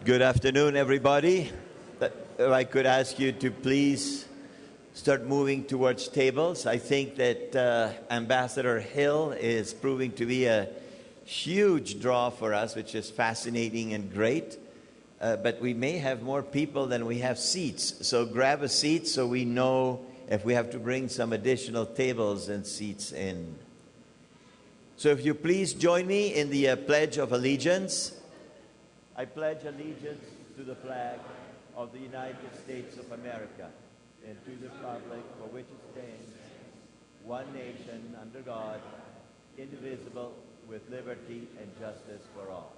Good afternoon, everybody. If I could ask you to please start moving towards tables. I think that Ambassador Hill is proving to be a huge draw for us, which is fascinating and great. But we may have more people than we have seats. So grab a seat so we know if we have to bring some additional tables and seats in. So if you please join me in the Pledge of Allegiance. I pledge allegiance to the flag of the United States of America and to the republic for which it stands, one nation under God, indivisible, with liberty and justice for all.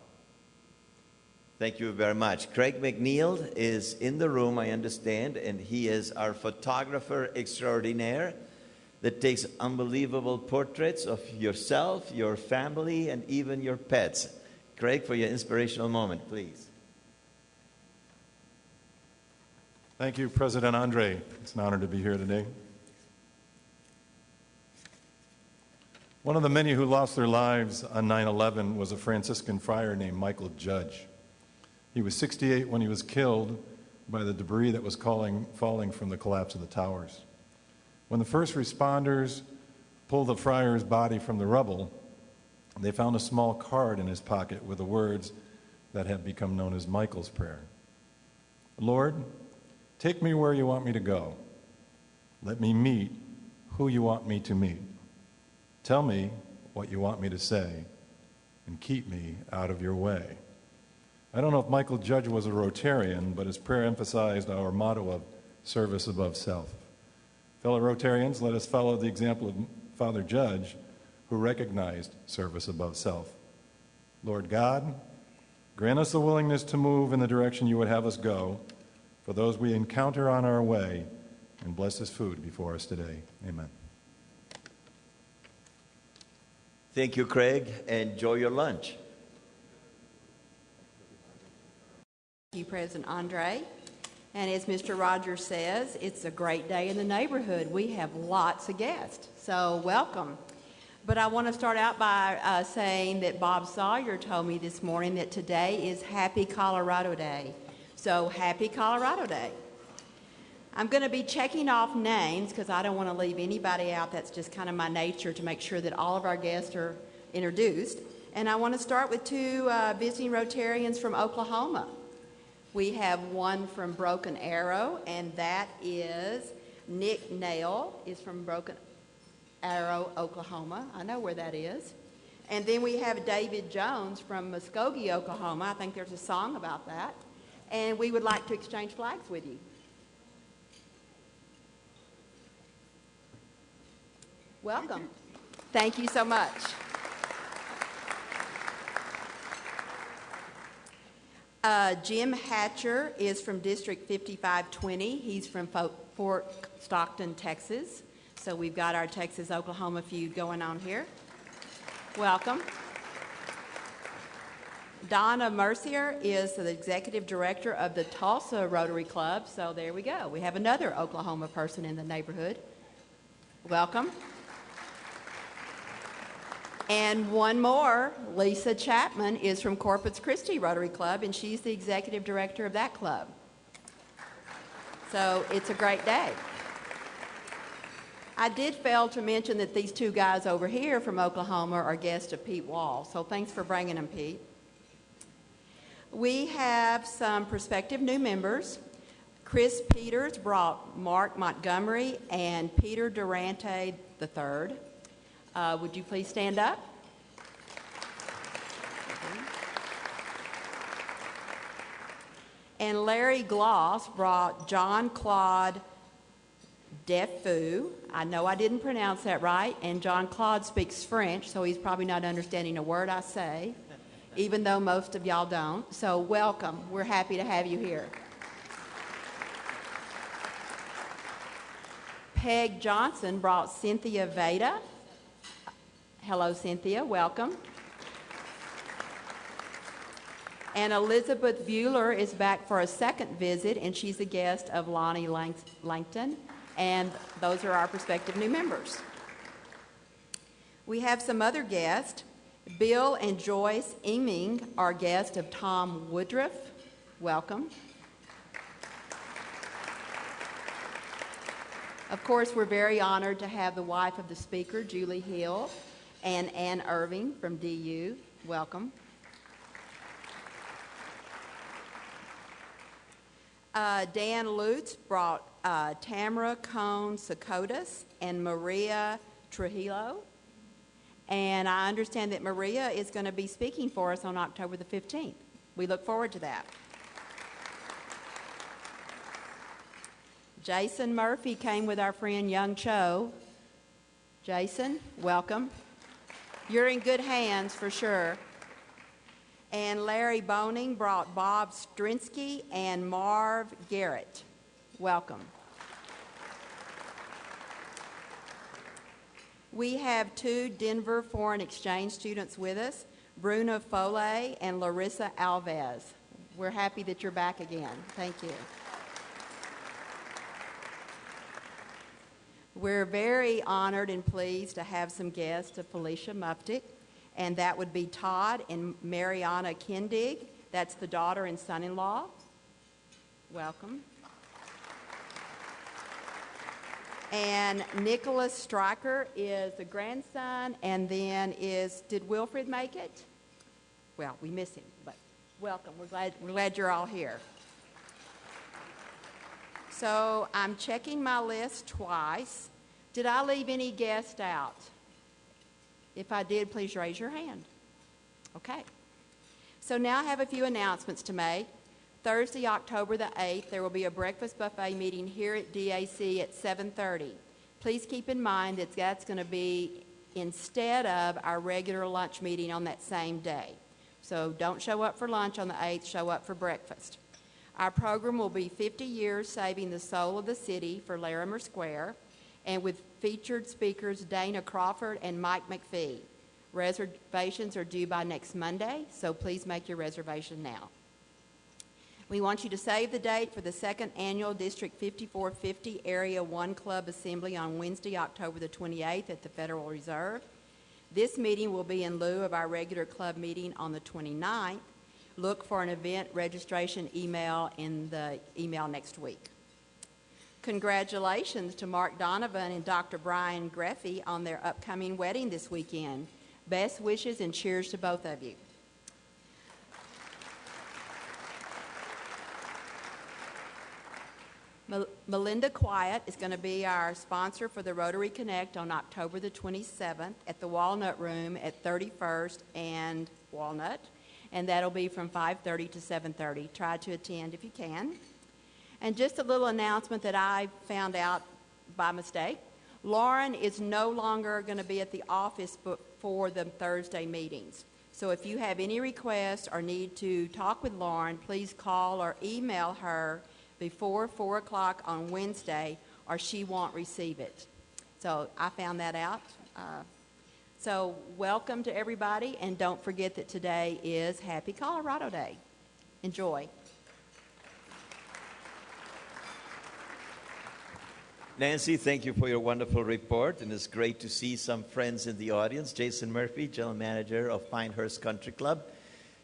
Thank you very much. Craig McNeil is in the room, I understand, and he is our photographer extraordinaire that takes unbelievable portraits of yourself, your family, and even your pets. Craig, for your inspirational moment, please. Thank you, President Andre. It's an honor to be here today. One of the many who lost their lives on 9/11 was a Franciscan friar named Michael Judge. He was 68 when he was killed by the debris that was falling from the collapse of the towers. When the first responders pulled the friar's body from the rubble, they found a small card in his pocket with the words that have become known as Michael's Prayer. Lord, take me where you want me to go. Let me meet who you want me to meet. Tell me what you want me to say, and keep me out of your way. I don't know if Michael Judge was a Rotarian, but his prayer emphasized our motto of service above self. Fellow Rotarians, let us follow the example of Father Judge, who recognized service above self. Lord God, grant us the willingness to move in the direction you would have us go for those we encounter on our way, and bless this food before us today. Amen. Thank you, Craig. Enjoy your lunch. Thank you, President Andre. And as Mr. Rogers says, it's a great day in the neighborhood. We have lots of guests, so welcome. But I want to start out by saying that Bob Sawyer told me this morning that today is Happy Colorado Day. So Happy Colorado Day. I'm going to be checking off names because I don't want to leave anybody out. That's just kind of my nature, to make sure that all of our guests are introduced. And I want to start with two visiting Rotarians from Oklahoma. We have one from Broken Arrow, and that is Nick Nail, is from Broken Arrow, Oklahoma. I know where that is. And then we have David Jones from Muskogee, Oklahoma. I think there's a song about that. And we would like to exchange flags with you. Welcome. Thank you so much. Jim Hatcher is from District 5520. He's from Fort Stockton, Texas. So we've got our Texas-Oklahoma feud going on here. Welcome. Donna Mercier is the executive director of the Tulsa Rotary Club. So there we go. We have another Oklahoma person in the neighborhood. Welcome. And one more, Lisa Chapman, is from Corpus Christi Rotary Club, and she's the executive director of that club. So it's a great day. I did fail to mention that these two guys over here from Oklahoma are guests of Pete Wall, so thanks for bringing them, Pete. We have some prospective new members. Chris Peters brought Mark Montgomery and Peter Durante III. Would you please stand up? And Larry Gloss brought John Claude Defu. I know I didn't pronounce that right, and John Claude speaks French, so he's probably not understanding a word I say, even though most of y'all don't. So welcome. We're happy to have you here. Peg Johnson brought Cynthia Veda. Hello, Cynthia. Welcome. And Elizabeth Bueller is back for a second visit, and she's a guest of Lonnie Langton. And those are our prospective new members. We have some other guests. Bill and Joyce Eming are guests of Tom Woodruff. welcome. Of course, we're very honored to have the wife of the speaker, Julie Hill, and Ann Irving from DU. Welcome. Dan Lutz brought Tamara Cone-Sakotas and Maria Trujillo. And I understand that Maria is going to be speaking for us on October the 15th. We look forward to that. Jason Murphy came with our friend Young Cho. Jason, welcome. You're in good hands for sure. And Larry Boning brought Bob Strinsky and Marv Garrett. Welcome. We have two Denver foreign exchange students with us, Bruna Foley and Larissa Alves. We're happy that you're back again. Thank you. We're very honored and pleased to have some guests of Felicia Muftick, and that would be Todd and Mariana Kindig. That's the daughter and son-in-law. Welcome. And Nicholas Stryker is the grandson, and then did Wilfred make it? Well, we miss him, but welcome. We're glad you're all here. So I'm checking my list twice. Did I leave any guests out? If I did, please raise your hand. Okay. So now I have a few announcements to make. Thursday, October the 8th, there will be a breakfast buffet meeting here at DAC at 7:30. Please keep in mind that that's going to be instead of our regular lunch meeting on that same day. So don't show up for lunch on the 8th, show up for breakfast. Our program will be 50 years saving the soul of the city for Larimer Square, and with featured speakers Dana Crawford and Mike McPhee. Reservations are due by next Monday, so please make your reservation now. We want you to save the date for the second annual District 5450 Area 1 Club Assembly on Wednesday, October the 28th at the Federal Reserve. This meeting will be in lieu of our regular club meeting on the 29th. Look for an event registration email in the email next week. Congratulations to Mark Donovan and Dr. Brian Greffey on their upcoming wedding this weekend. Best wishes and cheers to both of you. Melinda Quiet is going to be our sponsor for the Rotary Connect on October the 27th at the Walnut Room at 31st and Walnut. And that'll be from 5:30 to 7:30. Try to attend if you can. And just a little announcement that I found out by mistake. Lauren is no longer going to be at the office for the Thursday meetings. So if you have any requests or need to talk with Lauren, please call or email her before 4 o'clock on Wednesday, or she won't receive it. So I found that out. So welcome to everybody, and don't forget that today is Happy Colorado Day. Enjoy. Nancy, thank you for your wonderful report, and it's great to see some friends in the audience. Jason Murphy, General Manager of Pinehurst Country Club,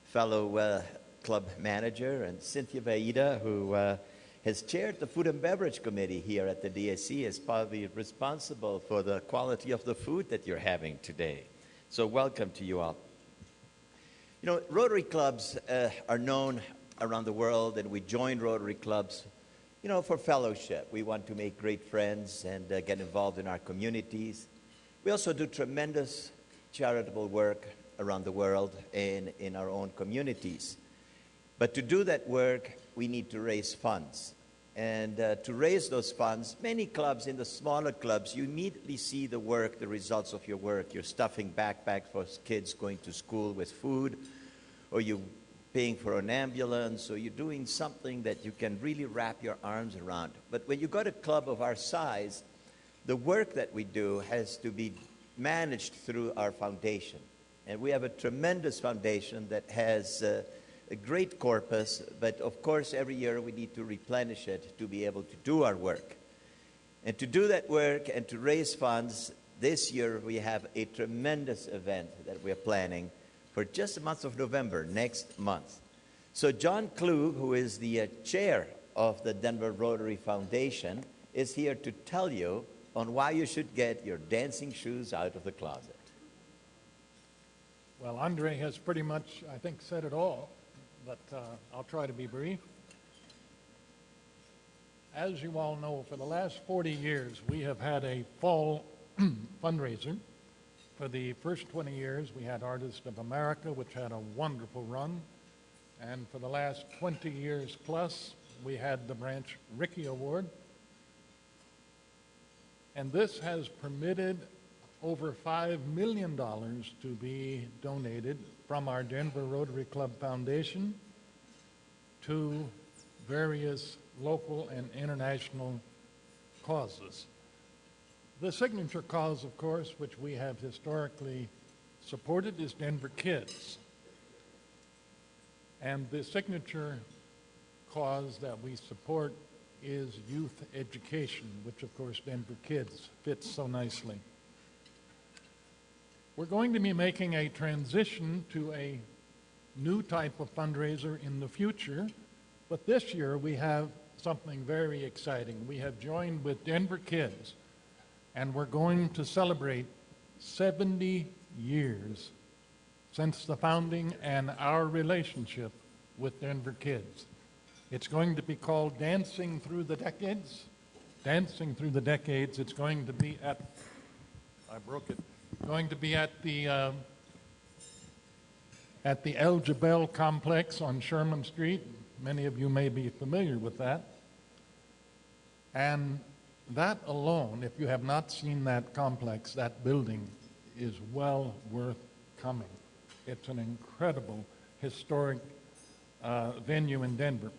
fellow club manager, and Cynthia Vaida, who has chaired the Food and Beverage Committee here at the DAC, is probably responsible for the quality of the food that you're having today. So welcome to you all. You know, Rotary clubs are known around the world, and we join Rotary clubs, you know, for fellowship. We want to make great friends and get involved in our communities. We also do tremendous charitable work around the world and in our own communities. But to do that work, we need to raise funds. And to raise those funds, many clubs, in the smaller clubs, you immediately see the work, the results of your work. You're stuffing backpacks for kids going to school with food, or you're paying for an ambulance, or you're doing something that you can really wrap your arms around. But when you got a club of our size, the work that we do has to be managed through our foundation. And we have a tremendous foundation that has a great corpus, but of course every year we need to replenish it to be able to do our work. And to do that work and to raise funds, this year we have a tremendous event that we're planning for just the month of November, next month. So John Klug, who is the chair of the Denver Rotary Foundation, is here to tell you on why you should get your dancing shoes out of the closet. Well, Andre has pretty much, I think, said it all, but I'll try to be brief. As you all know, for the last 40 years, we have had a fall fundraiser. For the first 20 years, we had Artists of America, which had a wonderful run. And for the last 20 years plus, we had the Branch Rickey Award. And this has permitted over $5 million to be donated from our Denver Rotary Club Foundation to various local and international causes. The signature cause, of course, which we have historically supported, is Denver Kids. And the signature cause that we support is youth education, which, of course, Denver Kids fits so nicely. We're going to be making a transition to a new type of fundraiser in the future, but this year we have something very exciting. We have joined with Denver Kids, and we're going to celebrate 70 years since the founding and our relationship with Denver Kids. It's going to be called Dancing Through the Decades. Dancing Through the Decades. It's going to be at, I broke it, going to be at the El Jabel complex on Sherman Street. Many of you may be familiar with that. And that alone, if you have not seen that complex, that building, is well worth coming. It's an incredible historic venue in Denver.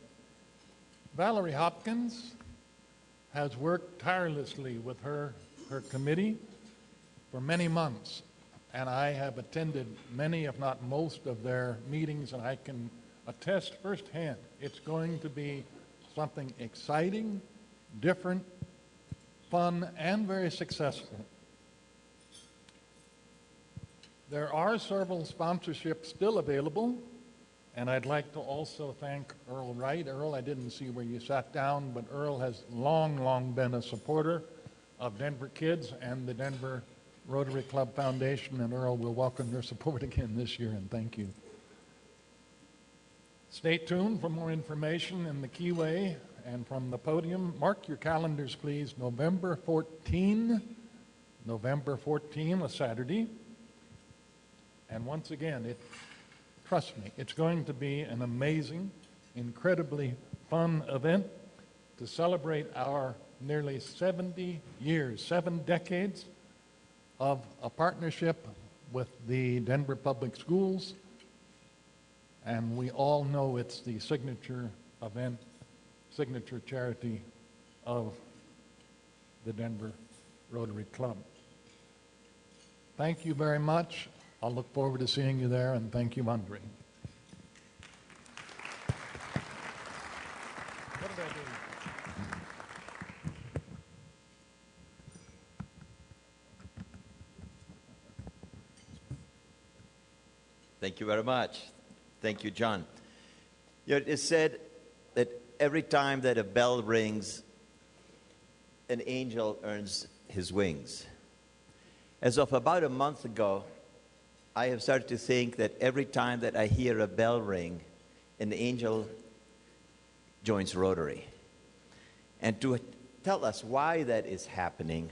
Valerie Hopkins has worked tirelessly with her committee for many months, and I have attended many, if not most, of their meetings, and I can attest firsthand it's going to be something exciting, different, fun, and very successful. There are several sponsorships still available, and I'd like to also thank Earl Wright. Earl, I didn't see where you sat down, but Earl has long been a supporter of Denver Kids and the Denver Rotary Club Foundation, and Earl will welcome your support again this year, and thank you. Stay tuned for more information in the Keyway and from the podium. Mark your calendars, please. November 14, a Saturday. And once again, trust me, it's going to be an amazing, incredibly fun event to celebrate our nearly 70 years, 7 decades of a partnership with the Denver Public Schools. And we all know it's the signature event, signature charity of the Denver Rotary Club. Thank you very much. I'll look forward to seeing you there, and thank you, Andre. What did I do? Thank you very much. Thank you, John. It is said that every time that a bell rings, an angel earns his wings. As of about a month ago, I have started to think that every time that I hear a bell ring, an angel joins Rotary. And to tell us why that is happening,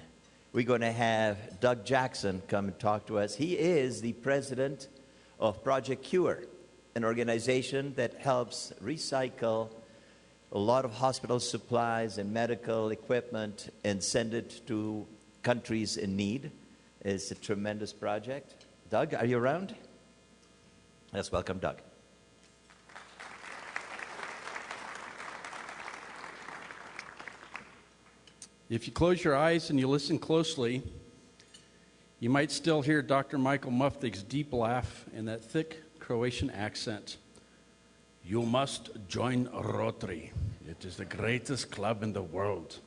we're going to have Doug Jackson come and talk to us. He is the president of Project Cure, an organization that helps recycle a lot of hospital supplies and medical equipment and send it to countries in need. It's a tremendous project. Doug, are you around? Let's welcome Doug. If you close your eyes and you listen closely, you might still hear Dr. Michael Muftig's deep laugh and that thick Croatian accent. You must join Rotary. It is the greatest club in the world.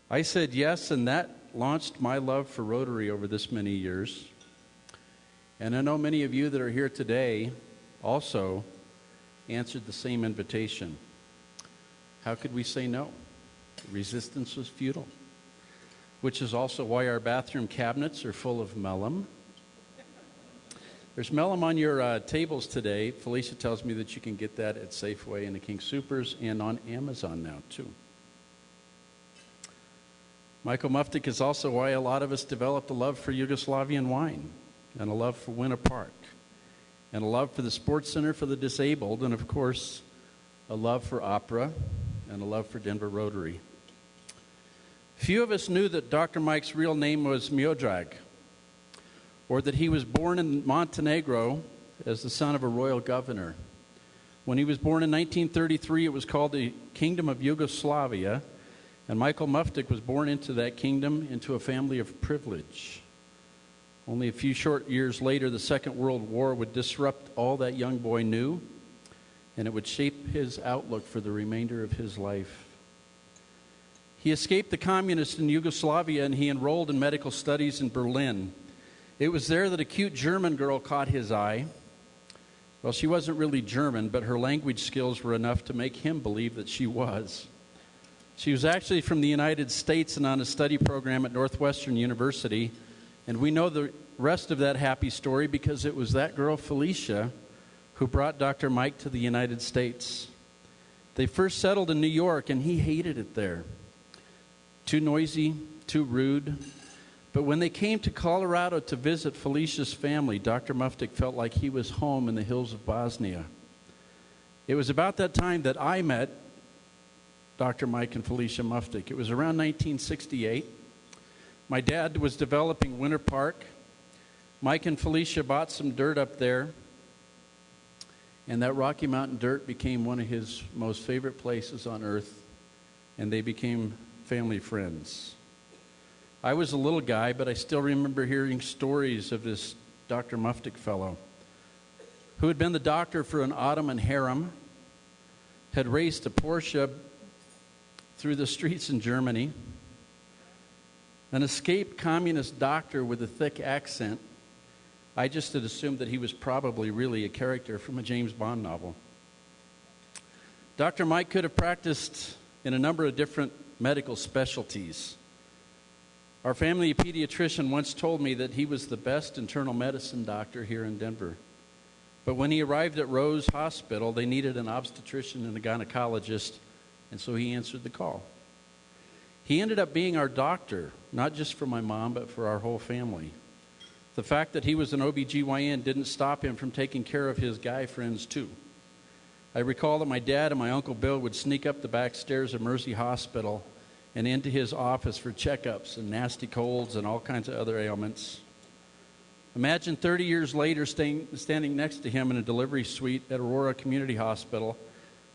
I said yes, and that launched my love for Rotary over this many years. And I know many of you that are here today also answered the same invitation. How could we say no? Resistance was futile, which is also why our bathroom cabinets are full of mellum. There's mellum on your tables today. Felicia tells me that you can get that at Safeway and the King Soopers and on Amazon now, too. Michael Muftik is also why a lot of us developed a love for Yugoslavian wine and a love for Winter Park and a love for the Sports Center for the Disabled and, of course, a love for opera and a love for Denver Rotary. Few of us knew that Dr. Mike's real name was Miodrag, or that he was born in Montenegro as the son of a royal governor. When he was born in 1933, it was called the Kingdom of Yugoslavia, and Michael Muftik was born into that kingdom, into a family of privilege. Only a few short years later, the Second World War would disrupt all that young boy knew, and it would shape his outlook for the remainder of his life. He escaped the communists in Yugoslavia, and he enrolled in medical studies in Berlin. It was there that a cute German girl caught his eye. Well, she wasn't really German, but her language skills were enough to make him believe that she was. She was actually from the United States and on a study program at Northwestern University, and we know the rest of that happy story because it was that girl, Felicia, who brought Dr. Mike to the United States. They first settled in New York, and he hated it there. Too noisy, too rude. But when they came to Colorado to visit Felicia's family, Dr. Muftik felt like he was home in the hills of Bosnia. It was about that time that I met Dr. Mike and Felicia Muftik. It was around 1968. My dad was developing Winter Park. Mike and Felicia bought some dirt up there, and that Rocky Mountain dirt became one of his most favorite places on earth, and they became family friends. I was a little guy, but I still remember hearing stories of this Dr. Muftik fellow who had been the doctor for an Ottoman harem, had raced a Porsche through the streets in Germany, an escaped communist doctor with a thick accent. I just had assumed that he was probably really a character from a James Bond novel. Dr. Mike could have practiced in a number of different medical specialties. Our family pediatrician once told me that he was the best internal medicine doctor here in Denver. But when he arrived at Rose Hospital, they needed an obstetrician and a gynecologist, and so he answered the call. He ended up being our doctor, not just for my mom, but for our whole family. The fact that he was an OBGYN didn't stop him from taking care of his guy friends, too. I recall that my dad and my Uncle Bill would sneak up the back stairs of Mercy Hospital and into his office for checkups and nasty colds and all kinds of other ailments. Imagine 30 years later standing next to him in a delivery suite at Aurora Community Hospital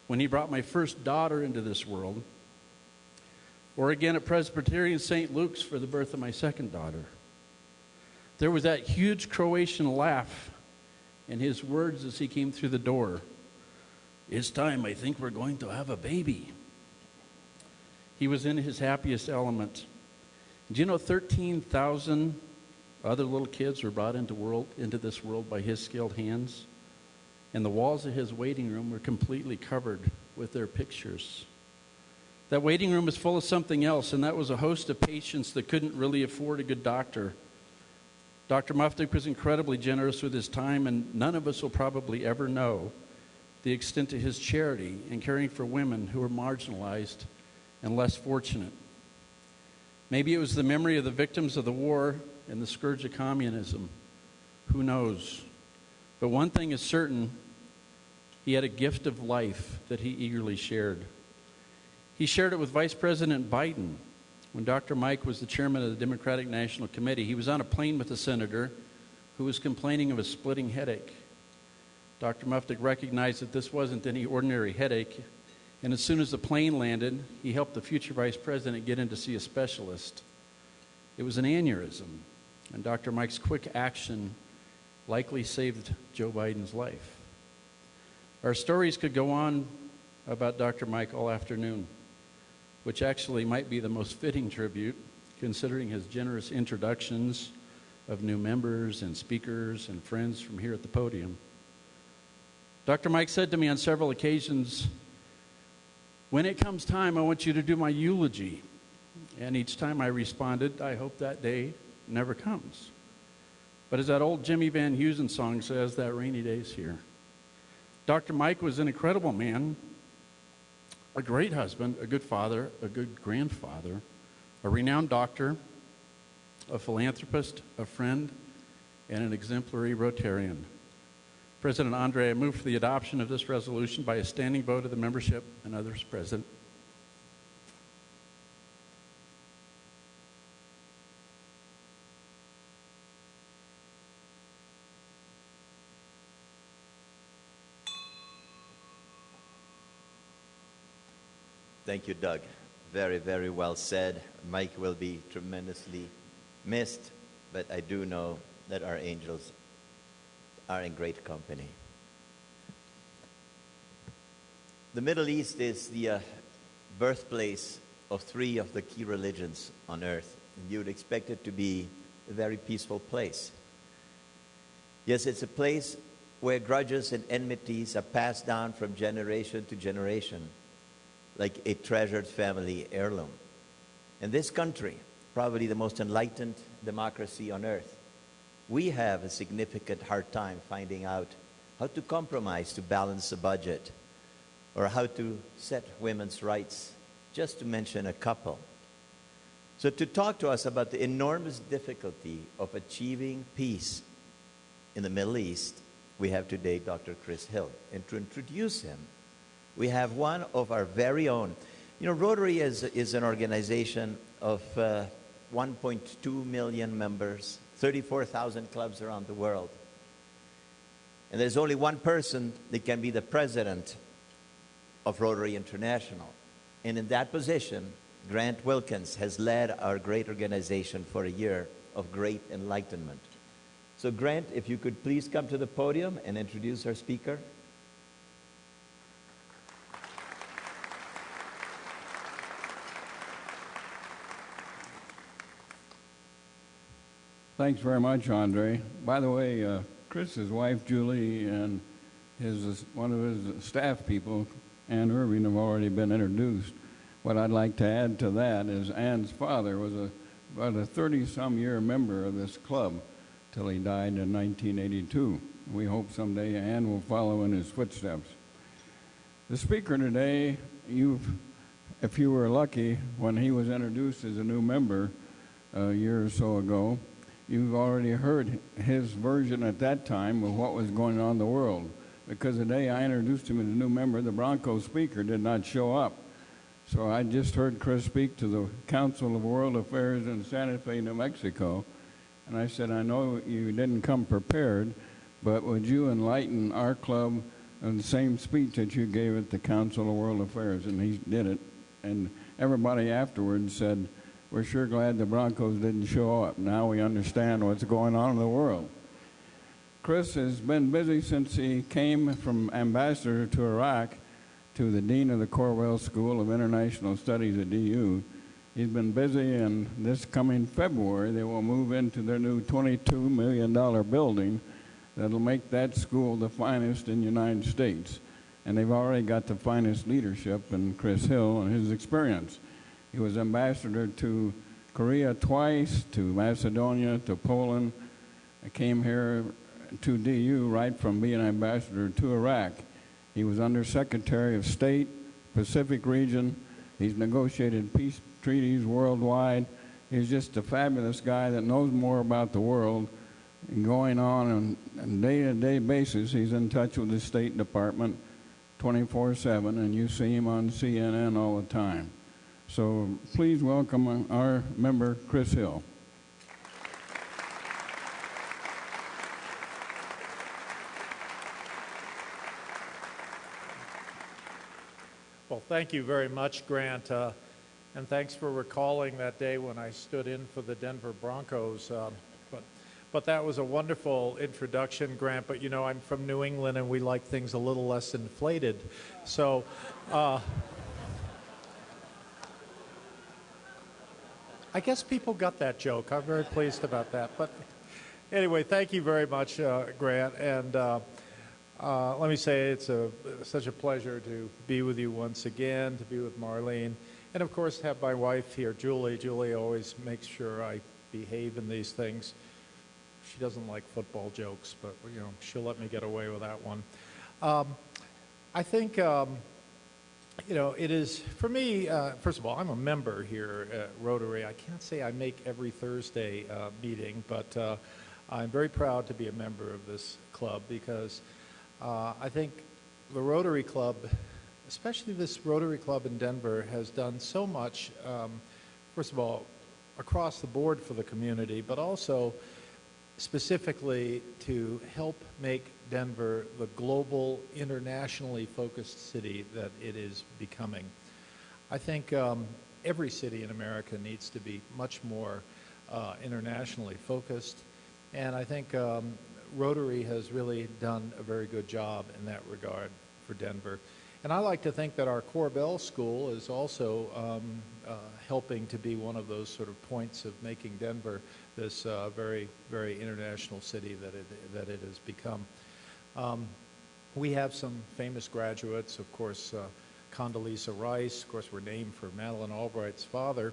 when he brought my first daughter into this world, or again at Presbyterian St. Luke's for the birth of my second daughter. There was that huge Croatian laugh in his words as he came through the door. "It's time, I think we're going to have a baby." He was in his happiest element. Do you know 13,000 other little kids were brought into this world by his skilled hands? And the walls of his waiting room were completely covered with their pictures. That waiting room was full of something else, and that was a host of patients that couldn't really afford a good doctor. Dr. Muftik was incredibly generous with his time, and none of us will probably ever know the extent of his charity in caring for women who were marginalized and less fortunate. Maybe it was the memory of the victims of the war and the scourge of communism. Who knows? But one thing is certain, he had a gift of life that he eagerly shared. He shared it with Vice President Biden. When Dr. Mike was the chairman of the Democratic National Committee, he was on a plane with a senator who was complaining of a splitting headache. Dr. Muftik recognized that this wasn't any ordinary headache, and as soon as the plane landed, he helped the future vice president get in to see a specialist. It was an aneurysm, and Dr. Mike's quick action likely saved Joe Biden's life. Our stories could go on about Dr. Mike all afternoon, which actually might be the most fitting tribute, considering his generous introductions of new members and speakers and friends from here at the podium. Dr. Mike said to me on several occasions, when it comes time, I want you to do my eulogy. And each time I responded, I hope that day never comes. But as that old Jimmy Van Heusen song says, that rainy day's here. Dr. Mike was an incredible man, a great husband, a good father, a good grandfather, a renowned doctor, a philanthropist, a friend, and an exemplary Rotarian. President Andre, I move for the adoption of this resolution by a standing vote of the membership and others present. Thank you, Doug. Very, very well said. Mike will be tremendously missed, but I do know that our angels are in great company. The Middle East is the birthplace of three of the key religions on earth. And you would expect it to be a very peaceful place. Yes, it's a place where grudges and enmities are passed down from generation to generation, like a treasured family heirloom. In this country, probably the most enlightened democracy on earth, we have a significant hard time finding out how to compromise to balance the budget or how to set women's rights, just to mention a couple. So to talk to us about the enormous difficulty of achieving peace in the Middle East, we have today Dr. Chris Hill. And to introduce him, we have one of our very own. You know, Rotary is an organization of 1.2 million members, 34,000 clubs around the world. And there's only one person that can be the president of Rotary International. And in that position, Grant Wilkins has led our great organization for a year of great enlightenment. So Grant, if you could please come to the podium and introduce our speaker. Thanks very much, Andre. By the way, Chris's wife, Julie, and one of his staff people, Ann Irving, have already been introduced. What I'd like to add to that is Ann's father was about a 30-some-year member of this club till he died in 1982. We hope someday Ann will follow in his footsteps. The speaker today, if you were lucky, when he was introduced as a new member a year or so ago, you've already heard his version at that time of what was going on in the world. Because the day I introduced him as a new member, the Broncos speaker did not show up. So I just heard Chris speak to the Council of World Affairs in Santa Fe, New Mexico. And I said, I know you didn't come prepared, but would you enlighten our club on the same speech that you gave at the Council of World Affairs? And he did it. And everybody afterwards said, we're sure glad the Broncos didn't show up. Now we understand what's going on in the world. Chris has been busy since he came from ambassador to Iraq to the dean of the Corwell School of International Studies at DU. He's been busy, and this coming February they will move into their new $22 million building that'll make that school the finest in the United States. And they've already got the finest leadership in Chris Hill and his experience. He was ambassador to Korea twice, to Macedonia, to Poland. I came here to DU right from being ambassador to Iraq. He was Undersecretary of State, Pacific region. He's negotiated peace treaties worldwide. He's just a fabulous guy that knows more about the world and going on a day-to-day basis. He's in touch with the State Department 24/7, and you see him on CNN all the time. So please welcome our member, Chris Hill. Well, thank you very much, Grant, and thanks for recalling that day when I stood in for the Denver Broncos. But that was a wonderful introduction, Grant. But, you know, I'm from New England, and we like things a little less inflated. So I guess people got that joke. I'm very pleased about that. But anyway, thank you very much, Grant. And Let me say it's such a pleasure to be with you once again, to be with Marlene, and of course have my wife here, Julie. Julie always makes sure I behave in these things. She doesn't like football jokes, but you know, she'll let me get away with that one. I think, you know, it is, for me, first of all, I'm a member here at Rotary. I can't say I make every Thursday meeting, but I'm very proud to be a member of this club because I think the Rotary Club, especially this Rotary Club in Denver, has done so much, first of all, across the board for the community, but also specifically to help make Denver the global, internationally focused city that it is becoming. I think every city in America needs to be much more internationally focused, and I think Rotary has really done a very good job in that regard for Denver. And I like to think that our Corbell School is also helping to be one of those sort of points of making Denver this very, very international city that it has become. We have some famous graduates, of course, Condoleezza Rice, of course, we're named for Madeleine Albright's father.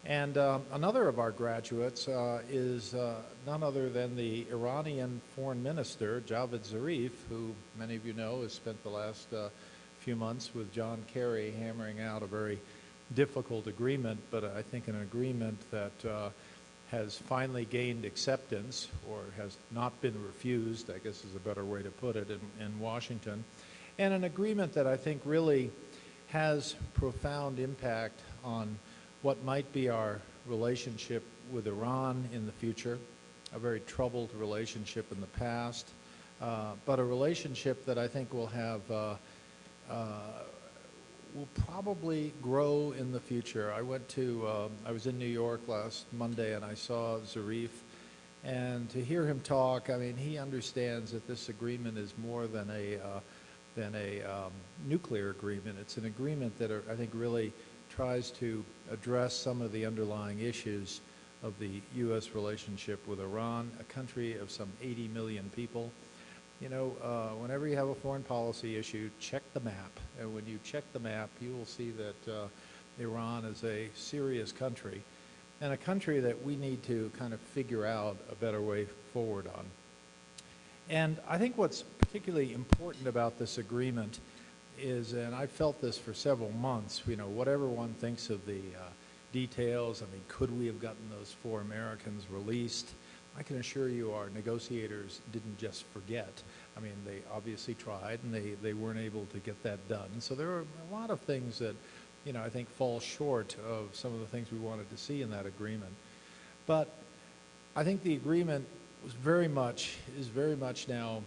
And another of our graduates is none other than the Iranian foreign minister, Javad Zarif, who many of you know has spent the last few months with John Kerry hammering out a very difficult agreement, but I think an agreement that has finally gained acceptance, or has not been refused, I guess is a better way to put it, in Washington. And an agreement that I think really has profound impact on what might be our relationship with Iran in the future, a very troubled relationship in the past, but a relationship that I think will have, will probably grow in the future. I was in New York last Monday and I saw Zarif, and to hear him talk, I mean, he understands that this agreement is more than a nuclear agreement. It's an agreement that I think really tries to address some of the underlying issues of the U.S. relationship with Iran, a country of some 80 million people. You know, whenever you have a foreign policy issue, check the map. And when you check the map, you will see that Iran is a serious country, and a country that we need to kind of figure out a better way forward on. And I think what's particularly important about this agreement is, and I've felt this for several months, you know, whatever one thinks of the details, I mean, could we have gotten those 4 Americans released? I can assure you our negotiators didn't just forget. I mean, they obviously tried, and they weren't able to get that done. So there are a lot of things that, you know, I think fall short of some of the things we wanted to see in that agreement. But I think the agreement is very much now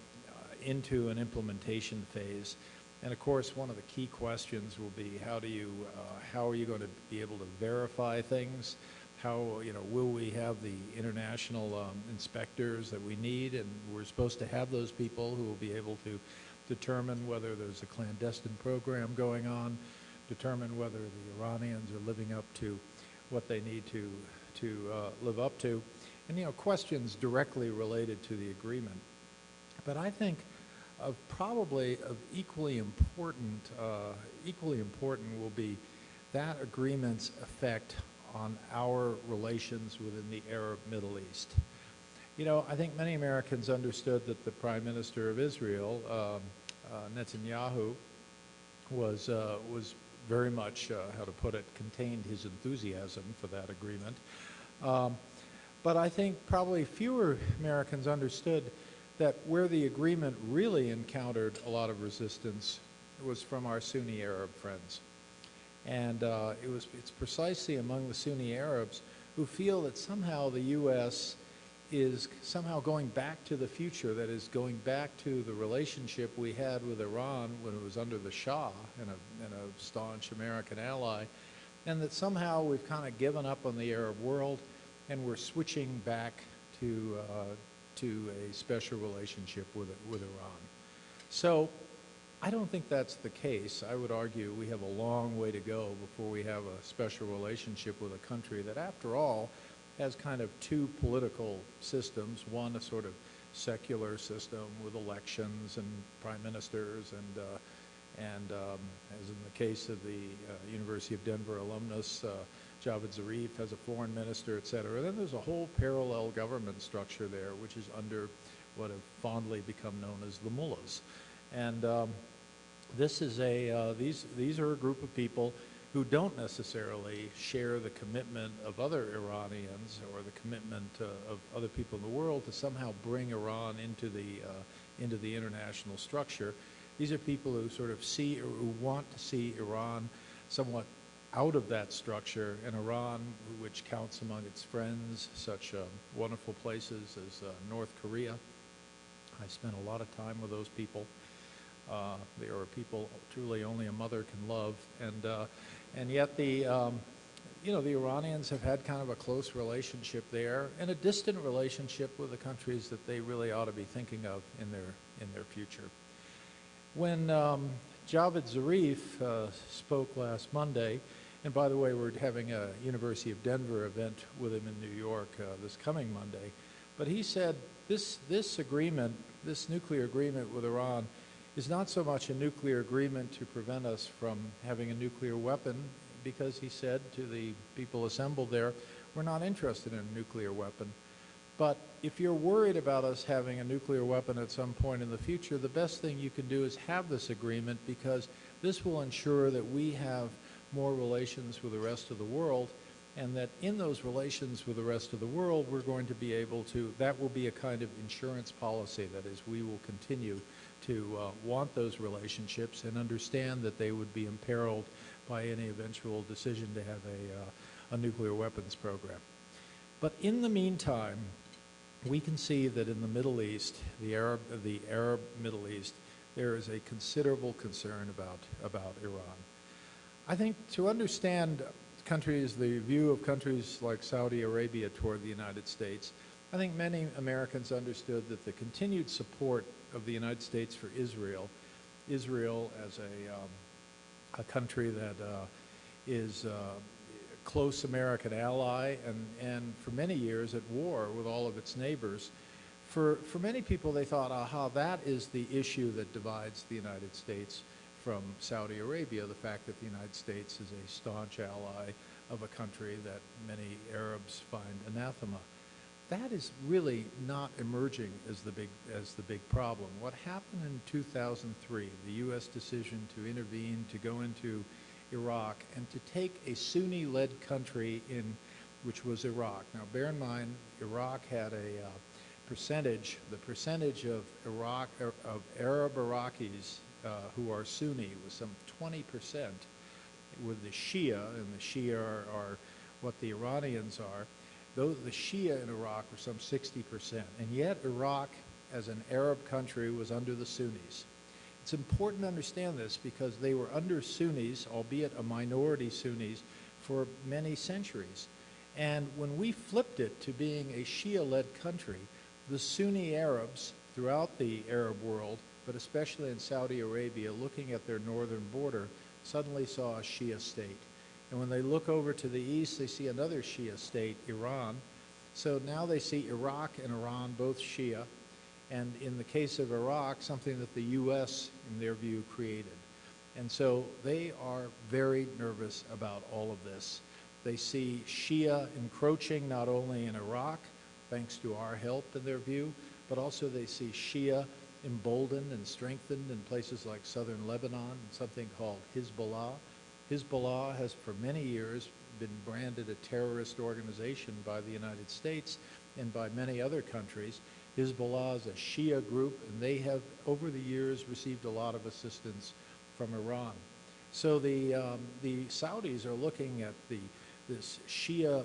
into an implementation phase. And of course, one of the key questions will be how are you going to be able to verify things? How, you know, will we have the international inspectors that we need? And we're supposed to have those people who will be able to determine whether there's a clandestine program going on, determine whether the Iranians are living up to what they need to live up to, and, you know, questions directly related to the agreement. But I think probably equally important will be that agreement's effect on our relations within the Arab Middle East. You know, I think many Americans understood that the Prime Minister of Israel, Netanyahu, was very much, how to put it, contained his enthusiasm for that agreement. But I think probably fewer Americans understood that where the agreement really encountered a lot of resistance was from our Sunni Arab friends. And it's precisely among the Sunni Arabs who feel that somehow the U.S. is somehow going back to the future, that is going back to the relationship we had with Iran when it was under the Shah and a staunch American ally, and that somehow we've kind of given up on the Arab world and we're switching back to a special relationship with Iran. So I don't think that's the case. I would argue we have a long way to go before we have a special relationship with a country that, after all, has kind of two political systems, one a sort of secular system with elections and prime ministers and as in the case of the University of Denver alumnus, Javed Zarif has a foreign minister, et cetera. Then there's a whole parallel government structure there, which is under what have fondly become known as the mullahs. And this is these are a group of people who don't necessarily share the commitment of other Iranians or the commitment of other people in the world to somehow bring Iran into the international structure. These are people who sort of who want to see Iran somewhat out of that structure, and Iran, which counts among its friends such wonderful places as North Korea. I spent a lot of time with those people. They are people truly only a mother can love, and yet the the Iranians have had kind of a close relationship there and a distant relationship with the countries that they really ought to be thinking of in their future. When Javed Zarif spoke last Monday, and by the way, we're having a University of Denver event with him in New York this coming Monday, but he said this agreement, this nuclear agreement with Iran, is not so much a nuclear agreement to prevent us from having a nuclear weapon, because he said to the people assembled there, we're not interested in a nuclear weapon. But if you're worried about us having a nuclear weapon at some point in the future, the best thing you can do is have this agreement, because this will ensure that we have more relations with the rest of the world, and that in those relations with the rest of the world, we're going to be able to, that will be a kind of insurance policy. That is, we will continue to want those relationships and understand that they would be imperiled by any eventual decision to have a nuclear weapons program. But in the meantime, we can see that in the Middle East, the Arab Middle East, there is a considerable concern about Iran. I think to understand countries, the view of countries like Saudi Arabia toward the United States, I think many Americans understood that the continued support of the United States for Israel as a country that is a close American ally and for many years at war with all of its neighbors. For many people, they thought, aha, that is the issue that divides the United States from Saudi Arabia, the fact that the United States is a staunch ally of a country that many Arabs find anathema. That is really not emerging as the big problem. What happened in 2003, the U.S. decision to intervene, to go into Iraq, and to take a Sunni-led country which was Iraq. Now, bear in mind, Iraq had a percentage, the percentage of Arab Iraqis who are Sunni was some 20%, with the Shia, and the Shia are what the Iranians are. Though the Shia in Iraq were some 60%, and yet Iraq, as an Arab country, was under the Sunnis. It's important to understand this because they were under Sunnis, albeit a minority Sunnis, for many centuries. And when we flipped it to being a Shia-led country, the Sunni Arabs throughout the Arab world, but especially in Saudi Arabia, looking at their northern border, suddenly saw a Shia state. And when they look over to the east, they see another Shia state, Iran. So now they see Iraq and Iran both Shia, and in the case of Iraq, something that the U.S., in their view, created. And so they are very nervous about all of this. They see Shia encroaching not only in Iraq, thanks to our help in their view, but also they see Shia emboldened and strengthened in places like southern Lebanon, and something called Hezbollah. Hezbollah has for many years been branded a terrorist organization by the United States and by many other countries. Hezbollah is a Shia group, and they have, over the years, received a lot of assistance from Iran. So the Saudis are looking at this Shia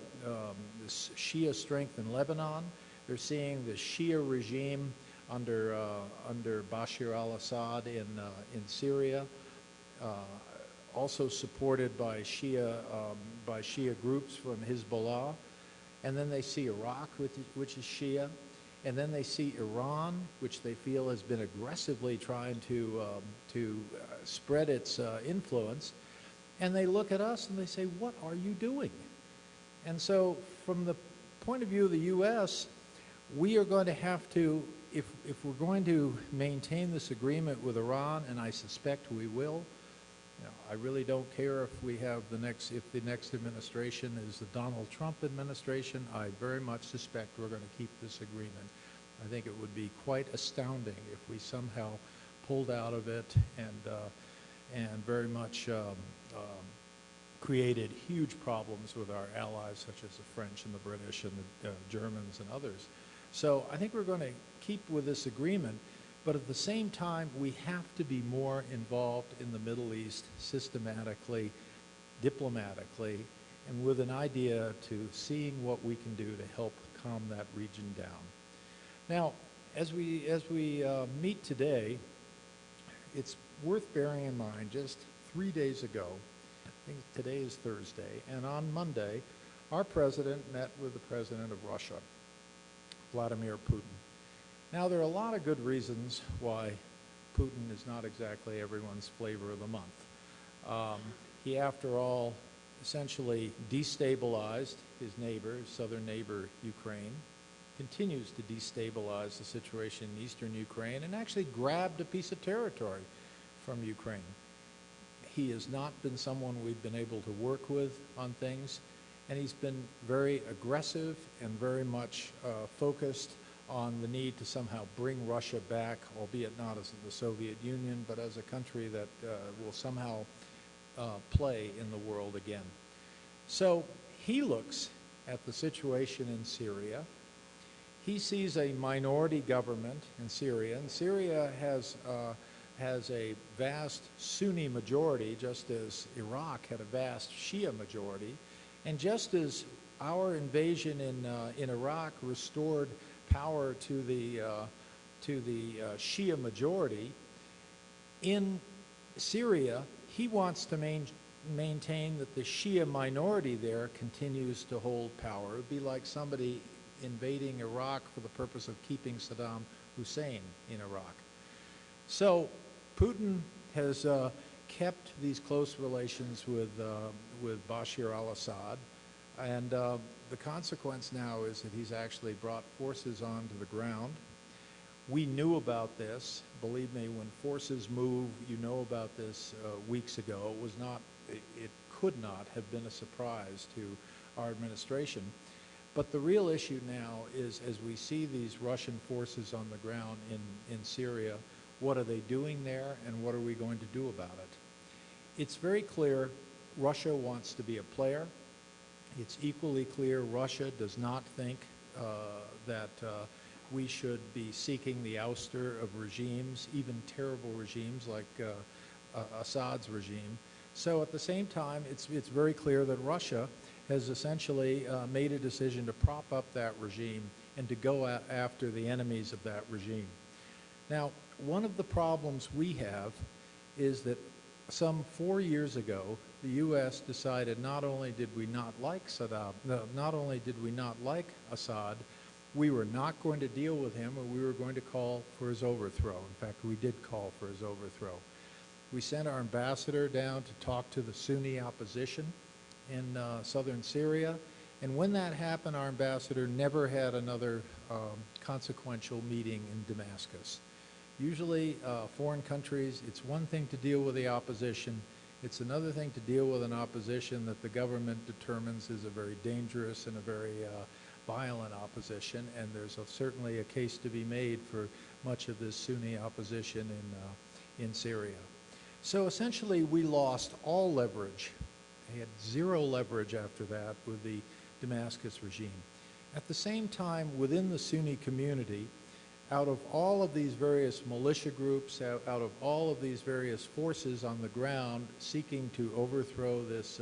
strength in Lebanon. They're seeing the Shia regime under Bashar al-Assad in Syria, also supported by Shia groups from Hezbollah, and then they see Iraq, which is Shia, and then they see Iran, which they feel has been aggressively trying to spread its influence, and they look at us and they say, "What are you doing?" And so, from the point of view of the U.S., we are going to have to, if we're going to maintain this agreement with Iran, and I suspect we will, I really don't care if we have if the next administration is the Donald Trump administration. I very much suspect we're going to keep this agreement. I think it would be quite astounding if we somehow pulled out of it and very much created huge problems with our allies, such as the French and the British and the Germans and others. So I think we're going to keep with this agreement, but at the same time, we have to be more involved in the Middle East systematically, diplomatically, and with an idea to seeing what we can do to help calm that region down. Now, as we meet today, it's worth bearing in mind just 3 days ago, I think today is Thursday, and on Monday, our president met with the president of Russia, Vladimir Putin. Now, there are a lot of good reasons why Putin is not exactly everyone's flavor of the month. He, after all, essentially destabilized his neighbor, southern neighbor, Ukraine, continues to destabilize the situation in eastern Ukraine, and actually grabbed a piece of territory from Ukraine. He has not been someone we've been able to work with on things, and he's been very aggressive and very much focused on the need to somehow bring Russia back, albeit not as the Soviet Union, but as a country that will somehow play in the world again. So he looks at the situation in Syria. He sees a minority government in Syria, and Syria has a vast Sunni majority, just as Iraq had a vast Shia majority, and just as our invasion in Iraq restored power to the Shia majority, in Syria, he wants to maintain that the Shia minority there continues to hold power. It would be like somebody invading Iraq for the purpose of keeping Saddam Hussein in Iraq. So Putin has kept these close relations with Bashar al-Assad, and the consequence now is that he's actually brought forces onto the ground. We knew about this. Believe me, when forces move, you know about this weeks ago. It could not have been a surprise to our administration. But the real issue now is, as we see these Russian forces on the ground in Syria, what are they doing there, and what are we going to do about it? It's very clear Russia wants to be a player. It's equally clear Russia does not think that we should be seeking the ouster of regimes, even terrible regimes like Assad's regime. So at the same time, it's very clear that Russia has essentially made a decision to prop up that regime and to go after the enemies of that regime. Now, one of the problems we have is that some 4 years ago, the U.S. decided not only did we not like Assad, we were not going to deal with him, and we were going to call for his overthrow. In fact, we did call for his overthrow. We sent our ambassador down to talk to the Sunni opposition in southern Syria, and when that happened, our ambassador never had another consequential meeting in Damascus. Usually, foreign countries, it's one thing to deal with the opposition. It's another thing to deal with an opposition that the government determines is a very dangerous and a very violent opposition, and there's certainly a case to be made for much of this Sunni opposition in Syria. So essentially, we lost all leverage. They had zero leverage after that with the Damascus regime. At the same time, within the Sunni community, out of all of these various militia groups, out of all of these various forces on the ground seeking to overthrow this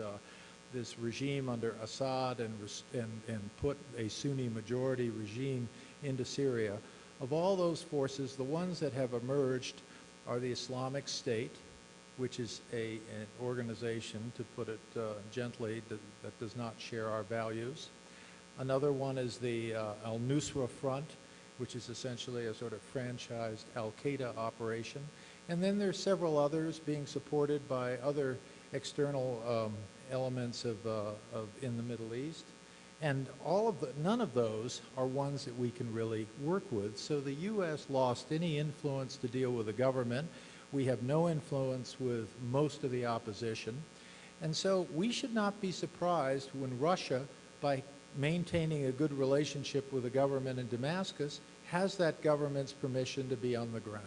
regime under Assad and put a Sunni majority regime into Syria, of all those forces, the ones that have emerged are the Islamic State, which is an organization, to put it gently, that does not share our values. Another one is the al-Nusra Front, which is essentially a sort of franchised al-Qaeda operation. And then there's several others being supported by other external elements in the Middle East. And none of those are ones that we can really work with. So the U.S. lost any influence to deal with the government. We have no influence with most of the opposition. And so we should not be surprised when Russia, by maintaining a good relationship with the government in Damascus, has that government's permission to be on the ground.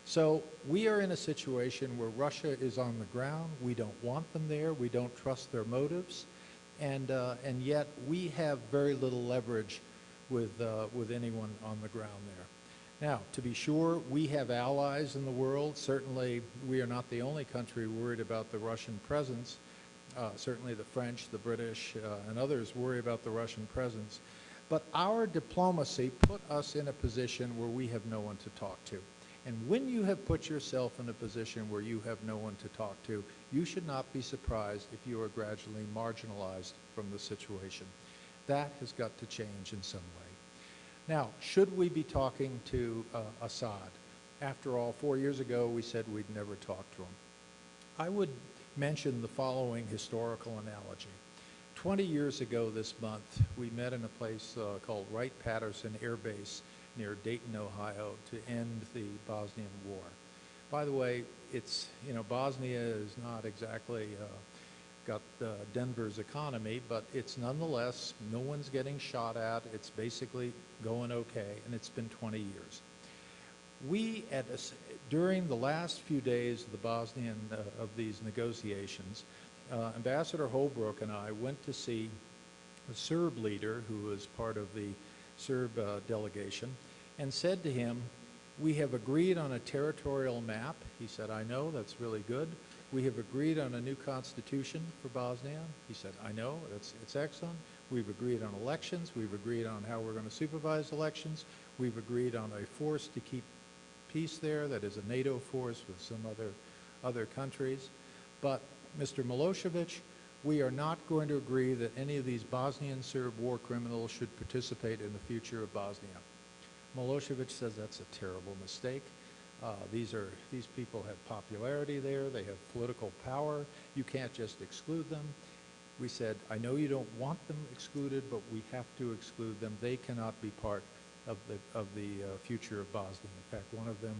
So we are in a situation where Russia is on the ground. We don't want them there. We don't trust their motives. And yet we have very little leverage with anyone on the ground there. Now, to be sure, we have allies in the world. Certainly, we are not the only country worried about the Russian presence. Certainly the French, the British, and others worry about the Russian presence. But our diplomacy put us in a position where we have no one to talk to. And when you have put yourself in a position where you have no one to talk to, you should not be surprised if you are gradually marginalized from the situation. That has got to change in some way. Now, should we be talking to Assad? After all, 4 years ago, we said we'd never talk to him. I would mention the following historical analogy. 20 years ago this month, we met in a place called Wright-Patterson Air Base near Dayton, Ohio, to end the Bosnian War. By the way, Bosnia is not exactly got Denver's economy, but it's nonetheless, no one's getting shot at. It's basically going okay, and it's been 20 years. During the last few days of the Bosnian, of these negotiations, Ambassador Holbrooke and I went to see the Serb leader, who was part of the Serb delegation, and said to him, "We have agreed on a territorial map." He said, "I know, that's really good. We have agreed on a new constitution for Bosnia." He said, "I know, it's excellent. We've agreed on elections. We've agreed on how we're going to supervise elections. We've agreed on a force to keep peace there, that is a NATO force with some other countries. But Mr. Milosevic, we are not going to agree that any of these Bosnian Serb war criminals should participate in the future of Bosnia." Milosevic says that's a terrible mistake. These people have popularity there. They have political power. You can't just exclude them. We said, "I know you don't want them excluded, but we have to exclude them. They cannot be part of the future of Bosnia." In fact, one of them,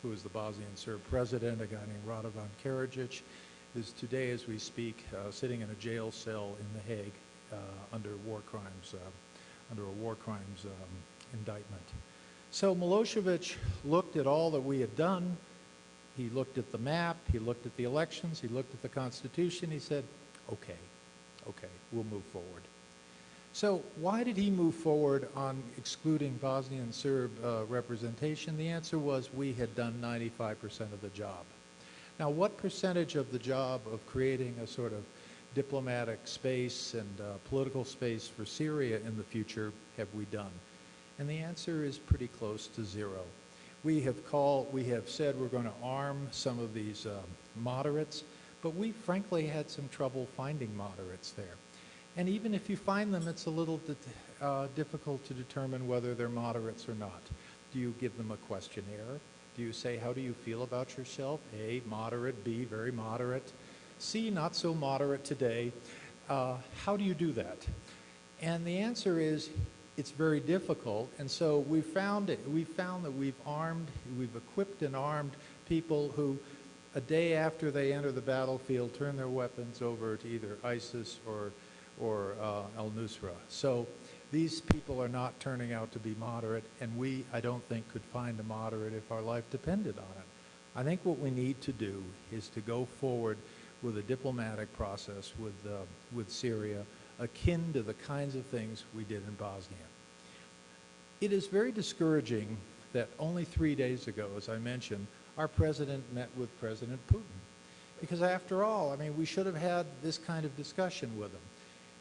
who is the Bosnian Serb president, a guy named Radovan Karadzic, is today, as we speak, sitting in a jail cell in The Hague under a war crimes indictment. So Milosevic looked at all that we had done. He looked at the map. He looked at the elections. He looked at the Constitution. He said, okay, we'll move forward. So why did he move forward on excluding Bosnian Serb representation? The answer was we had done 95% of the job. Now, what percentage of the job of creating a sort of diplomatic space and political space for Syria in the future have we done? And the answer is pretty close to zero. We have said we're going to arm some of these moderates, but we frankly had some trouble finding moderates there. And even if you find them, it's a little difficult to determine whether they're moderates or not. Do you give them a questionnaire? Do you say, how do you feel about yourself? A, moderate. B, very moderate. C, not so moderate today. How do you do that? And the answer is, it's very difficult. And so we found that we've equipped and armed people who, a day after they enter the battlefield, turn their weapons over to either ISIS or al-Nusra. So these people are not turning out to be moderate, and I don't think, could find a moderate if our life depended on it. I think what we need to do is to go forward with a diplomatic process with Syria, akin to the kinds of things we did in Bosnia. It is very discouraging that only 3 days ago, as I mentioned, our president met with President Putin. Because after all, I mean, we should have had this kind of discussion with him.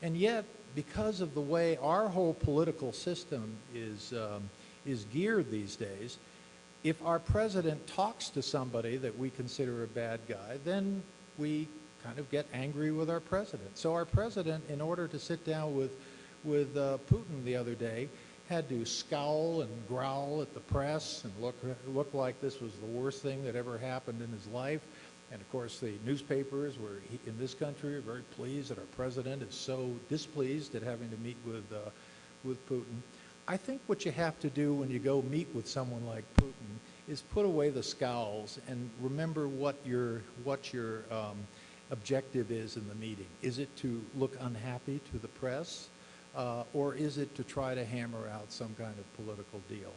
And yet, because of the way our whole political system is geared these days, if our president talks to somebody that we consider a bad guy, then we kind of get angry with our president. So our president, in order to sit down with Putin the other day, had to scowl and growl at the press and look like this was the worst thing that ever happened in his life. And of course, the newspapers in this country are very pleased that our president is so displeased at having to meet with Putin. I think what you have to do when you go meet with someone like Putin is put away the scowls and remember what your objective is in the meeting. Is it to look unhappy to the press, or is it to try to hammer out some kind of political deal?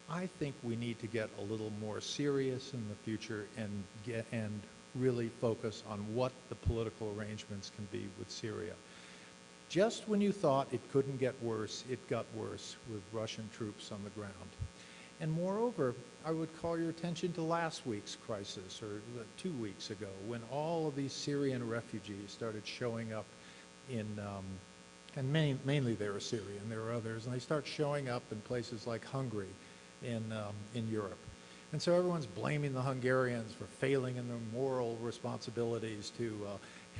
I think we need to get a little more serious in the future and really focus on what the political arrangements can be with Syria. Just when you thought it couldn't get worse, it got worse with Russian troops on the ground. And moreover, I would call your attention to last week's crisis, or 2 weeks ago, when all of these Syrian refugees started showing up and mainly they were Syrian, there were others, and they start showing up in places like Hungary in Europe. And so everyone's blaming the Hungarians for failing in their moral responsibilities to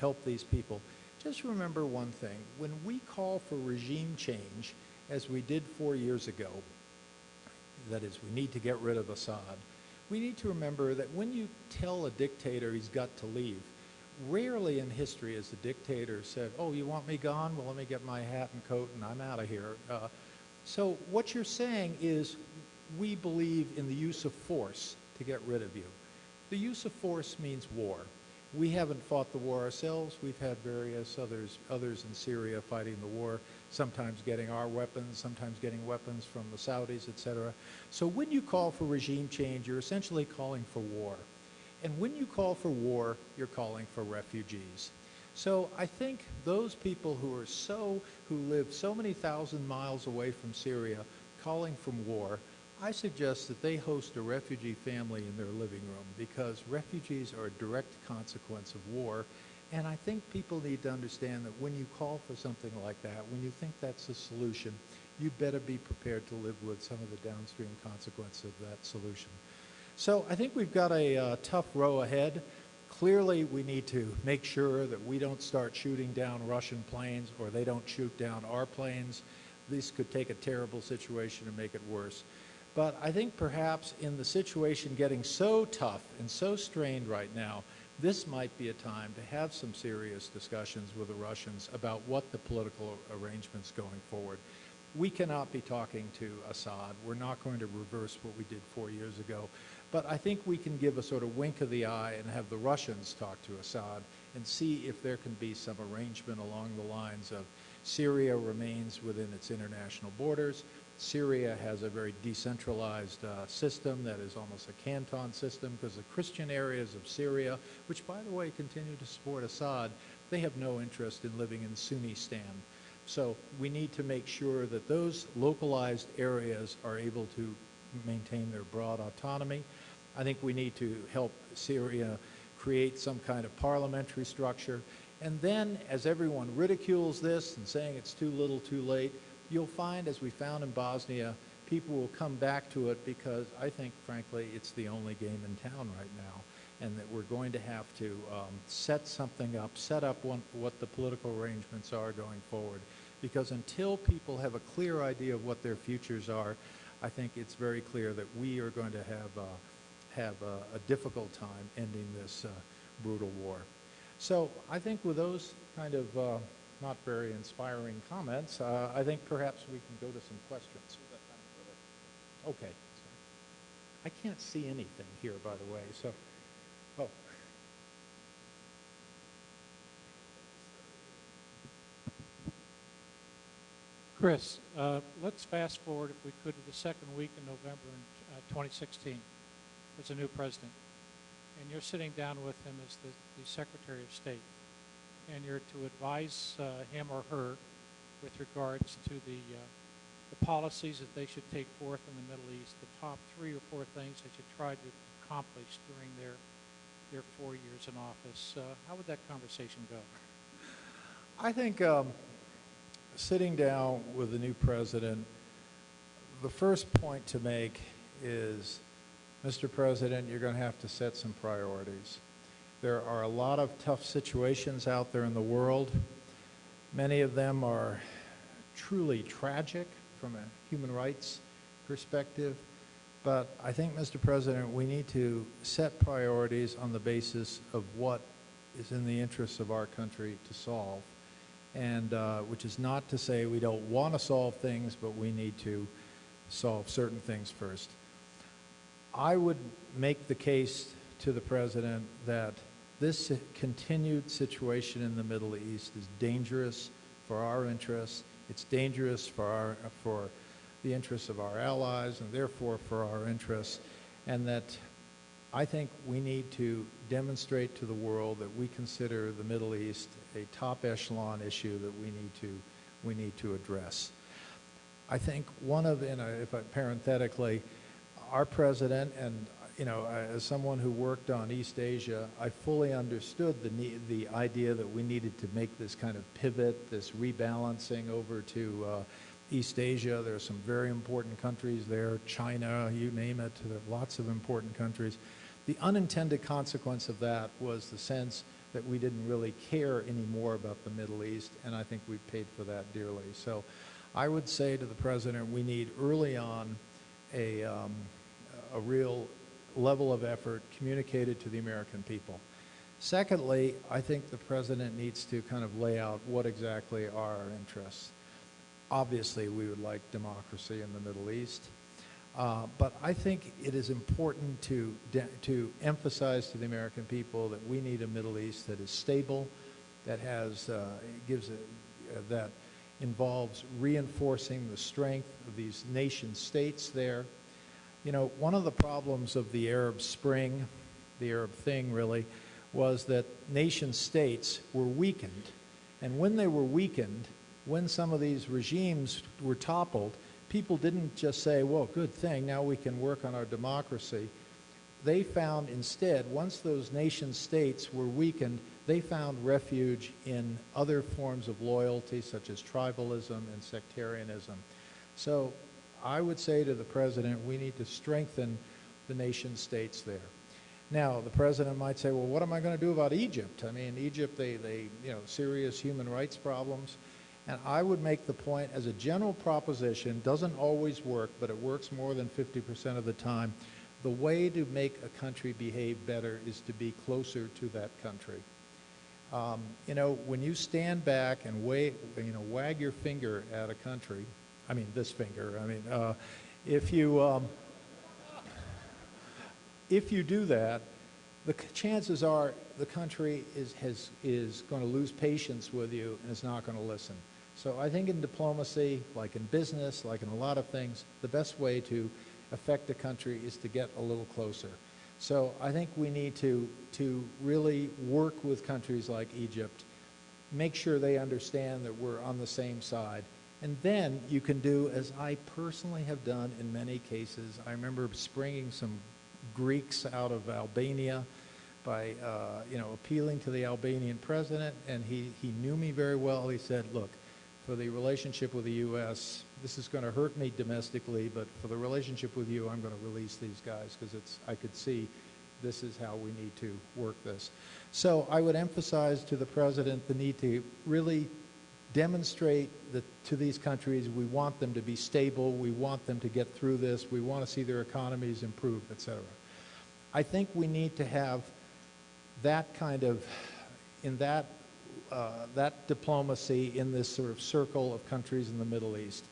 help these people. Just remember one thing. When we call for regime change, as we did 4 years ago, that is, we need to get rid of Assad, we need to remember that when you tell a dictator he's got to leave, rarely in history has the dictator said, oh, you want me gone? Well, let me get my hat and coat and I'm out of here. So what you're saying is we believe in the use of force to get rid of you. The use of force means war. We haven't fought the war ourselves. We've had various others in Syria fighting the war, sometimes getting our weapons, sometimes getting weapons from the Saudis, etc. So when you call for regime change, you're essentially calling for war. And when you call for war, you're calling for refugees. So I think those people who live so many thousand miles away from Syria calling for war, I suggest that they host a refugee family in their living room, because refugees are a direct consequence of war. And I think people need to understand that when you call for something like that, when you think that's a solution, you better be prepared to live with some of the downstream consequences of that solution. So I think we've got a tough row ahead. Clearly, we need to make sure that we don't start shooting down Russian planes, or they don't shoot down our planes. This could take a terrible situation and make it worse. But I think perhaps in the situation getting so tough and so strained right now, this might be a time to have some serious discussions with the Russians about what the political arrangements going forward. We cannot be talking to Assad. We're not going to reverse what we did 4 years ago. But I think we can give a sort of wink of the eye and have the Russians talk to Assad and see if there can be some arrangement along the lines of Syria remains within its international borders. Syria has a very decentralized system that is almost a canton system, because the Christian areas of Syria, which, by the way, continue to support Assad, they have no interest in living in Sunnistan. So we need to make sure that those localized areas are able to maintain their broad autonomy. I think we need to help Syria create some kind of parliamentary structure. And then, as everyone ridicules this and saying it's too little, too late, you'll find, as we found in Bosnia, people will come back to it, because I think, frankly, it's the only game in town right now, and that we're going to have to set something up, set up what the political arrangements are going forward. Because until people have a clear idea of what their futures are, I think it's very clear that we are going to have a difficult time ending this brutal war. So I think with those kind of not very inspiring comments, I think perhaps we can go to some questions. Okay. I can't see anything here, by the way, so, oh. Chris, let's fast forward, if we could, to the second week in November in 2016. There's a new president, and you're sitting down with him as the Secretary of State, and you're to advise him or her with regards to the policies that they should take forth in the Middle East, the top 3 or 4 things they should try to accomplish during their 4 years in office. How would that conversation go? I think sitting down with the new president, the first point to make is, Mr. President, you're going to have to set some priorities. There are a lot of tough situations out there in the world. Many of them are truly tragic from a human rights perspective. But I think, Mr. President, we need to set priorities on the basis of what is in the interests of our country to solve, and which is not to say we don't want to solve things, but we need to solve certain things first. I would make the case to the President that this continued situation in the Middle East is dangerous for our interests. It's dangerous for the interests of our allies, and therefore for our interests, and that I think we need to demonstrate to the world that we consider the Middle East a top echelon issue that we need to address. I think parenthetically, our president, and as someone who worked on East Asia, I fully understood the idea that we needed to make this kind of pivot, this rebalancing over to East Asia. There are some very important countries there, China, you name it, there are lots of important countries. The unintended consequence of that was the sense that we didn't really care anymore about the Middle East, and I think we paid for that dearly. So I would say to the President, we need early on a real level of effort communicated to the American people. Secondly, I think the President needs to kind of lay out what exactly are our interests. Obviously, we would like democracy in the Middle East, but I think it is important to emphasize to the American people that we need a Middle East that is stable, that that involves reinforcing the strength of these nation states there. One of the problems of the Arab Spring, the Arab thing really, was that nation states were weakened. And when they were weakened, when some of these regimes were toppled, people didn't just say, well, good thing, now we can work on our democracy. They found instead, once those nation states were weakened, they found refuge in other forms of loyalty, such as tribalism and sectarianism. So I would say to the President, we need to strengthen the nation states there. Now, the President might say, well, what am I going to do about Egypt? I mean, Egypt, they serious human rights problems. And I would make the point, as a general proposition, doesn't always work, but it works more than 50% of the time. The way to make a country behave better is to be closer to that country. When you stand back and wag your finger at a country, I mean this finger, if you do that, the chances are the country is going to lose patience with you and is not going to listen. So I think in diplomacy, like in business, like in a lot of things, the best way to affect a country is to get a little closer. So I think we need to really work with countries like Egypt, make sure they understand that we're on the same side. And then you can do, as I personally have done in many cases. I remember springing some Greeks out of Albania by appealing to the Albanian president, and he knew me very well. He said, look, for the relationship with the U.S., this is going to hurt me domestically, but for the relationship with you, I'm going to release these guys because I could see this is how we need to work this. So I would emphasize to the president the need to really demonstrate that to these countries we want them to be stable, we want them to get through this, we want to see their economies improve, etc. I think we need to have that kind of, that diplomacy in this sort of circle of countries in the Middle East.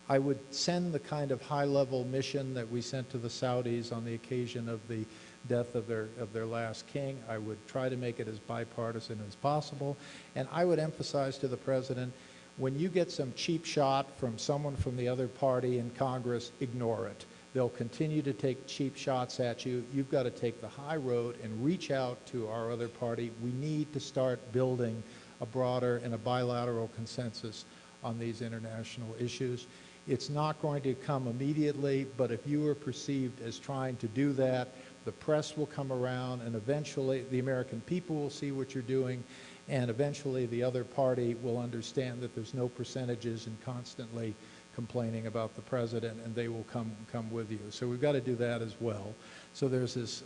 I would send the kind of high-level mission that we sent to the Saudis on the occasion of the death of their last king. I would try to make it as bipartisan as possible. And I would emphasize to the president, when you get some cheap shot from someone from the other party in Congress, ignore it. They'll continue to take cheap shots at you. You've got to take the high road and reach out to our other party. We need to start building a broader and a bilateral consensus on these international issues. It's not going to come immediately, but if you are perceived as trying to do that, the press will come around, and eventually the American people will see what you're doing, and eventually the other party will understand that there's no percentages and constantly complaining about the president, and they will come with you. So we've got to do that as well. So there's this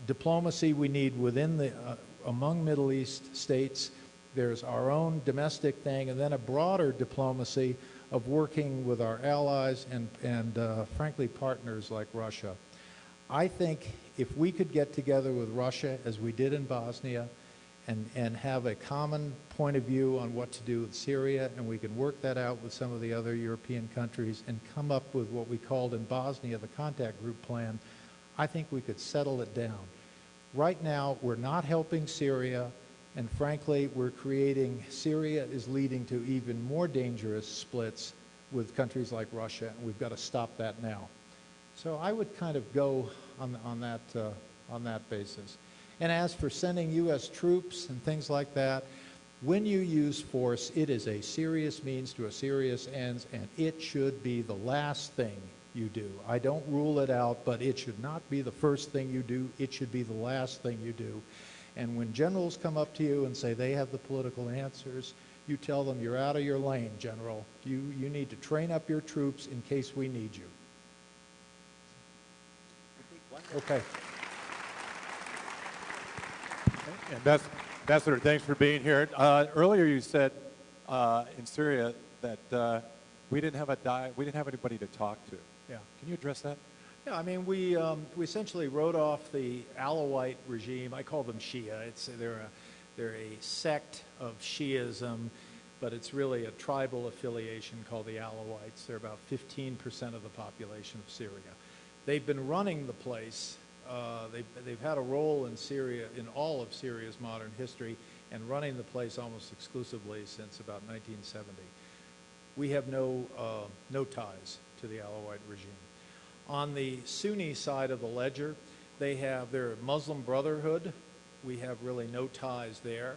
diplomacy we need within among Middle East states. There's our own domestic thing, and then a broader diplomacy of working with our allies and frankly, partners like Russia. I think if we could get together with Russia, as we did in Bosnia, and have a common point of view on what to do with Syria, and we can work that out with some of the other European countries and come up with what we called in Bosnia the contact group plan, I think we could settle it down. Right now, we're not helping Syria, and frankly, Syria is leading to even more dangerous splits with countries like Russia, and we've got to stop that now. So I would kind of go on that basis. And as for sending U.S. troops and things like that, when you use force, it is a serious means to a serious end, and it should be the last thing you do. I don't rule it out, but it should not be the first thing you do. It should be the last thing you do. And when generals come up to you and say they have the political answers, you tell them, you're out of your lane, General. You need to train up your troops in case we need you. Okay. Ambassador, thanks for being here. Earlier you said in Syria that we didn't have anybody to talk to. Yeah. Can you address that? Yeah, I mean, we essentially wrote off the Alawite regime. I call them Shia. They're a sect of Shiism, but it's really a tribal affiliation called the Alawites. They're about 15% of the population of Syria. They've been running the place. They've had a role in Syria, in all of Syria's modern history, and running the place almost exclusively since about 1970. We have no ties to the Alawite regime. On the Sunni side of the ledger, they're a Muslim Brotherhood. We have really no ties there.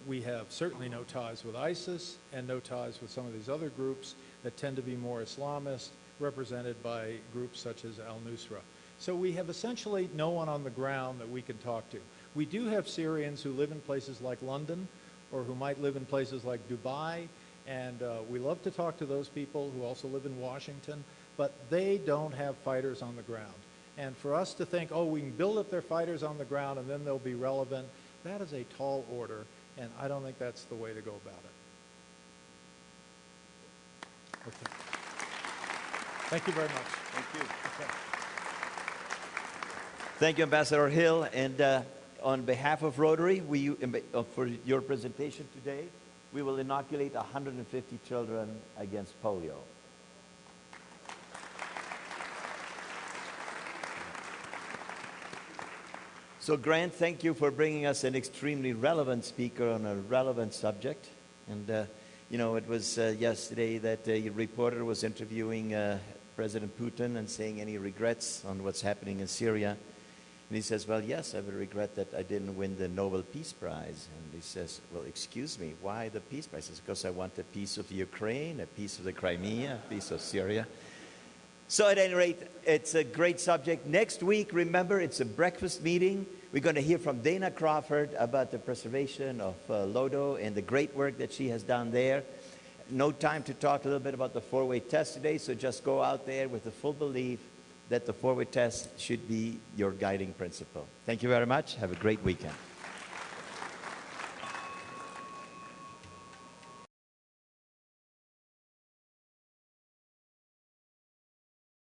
We have certainly no ties with ISIS and no ties with some of these other groups that tend to be more Islamist, represented by groups such as al-Nusra. So we have essentially no one on the ground that we can talk to. We do have Syrians who live in places like London or who might live in places like Dubai, and we love to talk to those people who also live in Washington, but they don't have fighters on the ground. And for us to think, oh, we can build up their fighters on the ground and then they'll be relevant, that is a tall order, and I don't think that's the way to go about it. Okay. Thank you very much. Thank you. Okay. Thank you, Ambassador Hill. And on behalf of Rotary, for your presentation today, we will inoculate 150 children against polio. So, Grant, thank you for bringing us an extremely relevant speaker on a relevant subject. And, it was yesterday that a reporter was interviewing President Putin and saying any regrets on what's happening in Syria. And he says, well, yes, I have a regret that I didn't win the Nobel Peace Prize. And he says, well, excuse me, why the Peace Prize? He says, because I want a piece of Ukraine, a piece of the Crimea, a piece of Syria. So at any rate, it's a great subject. Next week, remember, it's a breakfast meeting. We're going to hear from Dana Crawford about the preservation of Lodo and the great work that she has done there. No time to talk a little bit about the four-way test today, so just go out there with the full belief that the four-way test should be your guiding principle. Thank you very much. Have a great weekend.